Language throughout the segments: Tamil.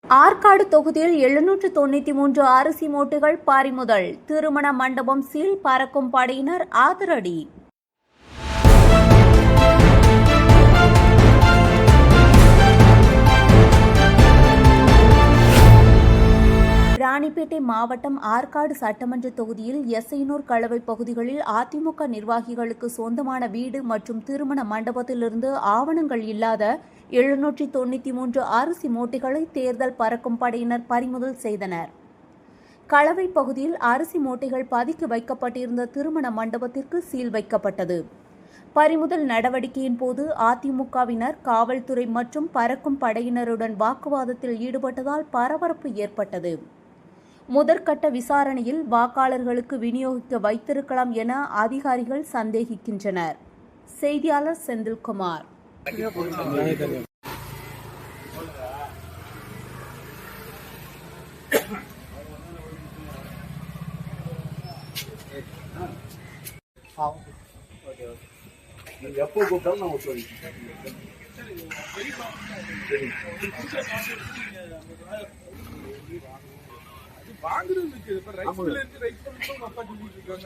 ஆற்காடு தொகுதியில் 793 அரிசி மூட்டைகள் பறிமுதல். திருமண மண்டபம் சீல், பறக்கும் படையினர் ஆதரடி. ராணிப்பேட்டை மாவட்டம் ஆற்காடு சட்டமன்ற தொகுதியில் எஸ்ஐனூர் கலவை பகுதிகளில் அதிமுக நிர்வாகிகளுக்கு சொந்தமான வீடு மற்றும் திருமண மண்டபத்திலிருந்து ஆவணங்கள் இல்லாத 793 அரிசி மூட்டைகளை தேர்தல் பறக்கும் படையினர் பறிமுதல் செய்தனர். கலவை பகுதியில் அரிசி மூட்டைகள் பதுக்கி வைக்கப்பட்டிருந்த திருமண மண்டபத்திற்கு சீல் வைக்கப்பட்டது. பறிமுதல் நடவடிக்கையின் போது அதிமுகவினர் காவல்துறை மற்றும் பறக்கும் படையினருடன் வாக்குவாதத்தில் ஈடுபட்டதால் பரபரப்பு ஏற்பட்டது. முதற்கட்ட விசாரணையில் வாக்காளர்களுக்கு விநியோகிக்க வைத்திருக்கலாம் என அதிகாரிகள் சந்தேகிக்கின்றனர். செய்தியாளர் செந்தில்குமார். எப்போ கூப்பிட்டாலும் நான் ஒத்துழைக்கிறேன்.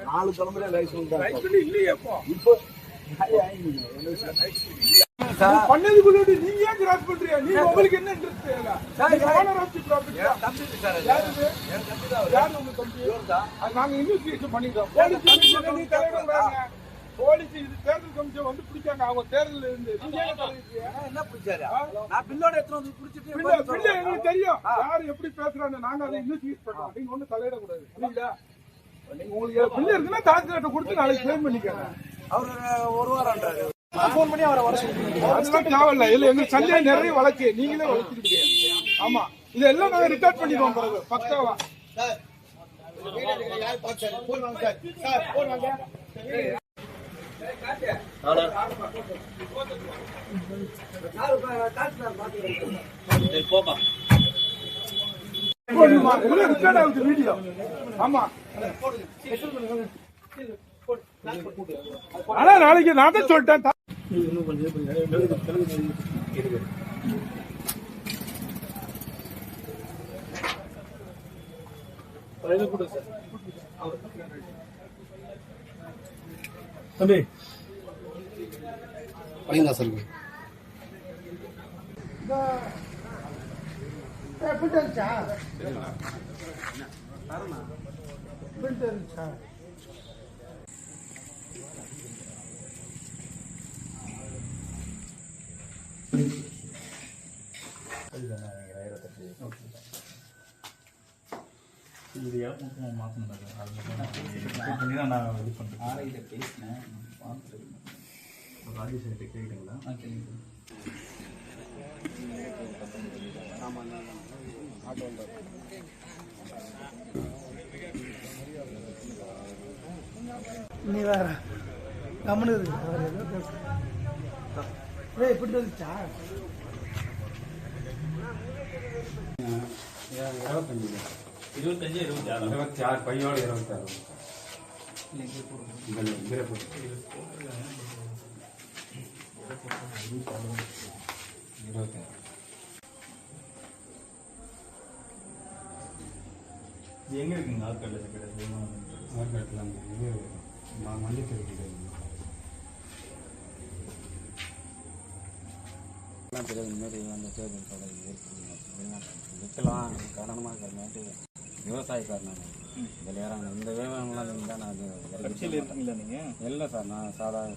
நாலு தலைமுறை லைசன்ஸ் பண்ணதுக்குள்ள நீங்க ஏன் கிராஸ் பண்றீங்க? நீங்க உங்களுக்கு என்ன இன்ட்ரெஸ்ட்? நாங்க இன்வெஸ்டிகேஷன் பண்ணிட்டோம். போலீஸ் இது தேர்தல் கமிஷன் வந்து பிடிச்சாங்க. அவங்க தேர்தல் இருந்து என்ன பிடிச்சாரு? நான் பில்லோட எடுத்து வந்து பிடிச்சிட்டு எங்களுக்கு தெரியும் யாரு எப்படி பேசுறாங்க. நாங்க அதை இன்வெஸ்டிகேட் பண்றோம். நீங்க ஒன்றும் தலையிடக்கூடாது. புரியுதா? நீங்க உங்களுக்கு பில்லு இருக்குன்னா தாசில்தார்ட்ட கொடுத்து நாளைக்கு கிளைம் பண்ணிக்கோங்க. அவரு ஒரு வாரம்ன்றாரு. போன் பண்ணி அவரை வர சொல்லுங்க. அதெல்லாம் தேவையில்ல. இல்ல எங்களுக்கு சந்தேகம் நிறைய வழக்கு நீங்களே வளர்த்துருக்கீங்க. ஆமா, இதெல்லாம் நாங்க ரெக்கார்ட் பண்ணிடுவோம். பிறகு பக்காவா வீடியோ. ஆமா, ஆனா நாளைக்கு நான் தான் சொல்லிட்டேன். தம்பி அப்படிங்களா சொல்லுங்க. இது மாற்றணும். நான் இது பண்ணுறேன். பேசினேன் ராஜேஷ் கேட்குறீங்களா? நீ வேற கம்முனு இப்படி வந்துச்சா? 25, 26 பையோட 26 எங்க இருக்குங்க? ஆற்காட்டில் ஆற்காட்டில் அந்த இது மல்லிக்கை தெரியாது. இந்தமாரி அந்த தேர்தல் தொடர் விற்கலாம் காரணமாக இருக்கிற விவசாயக்காரன் இதில் ஏறாங்க. இந்த விவகாரம்லாம் இருந்தால் நான் இருக்கீங்களா நீங்கள்? இல்லை சார், நான் சாதாரண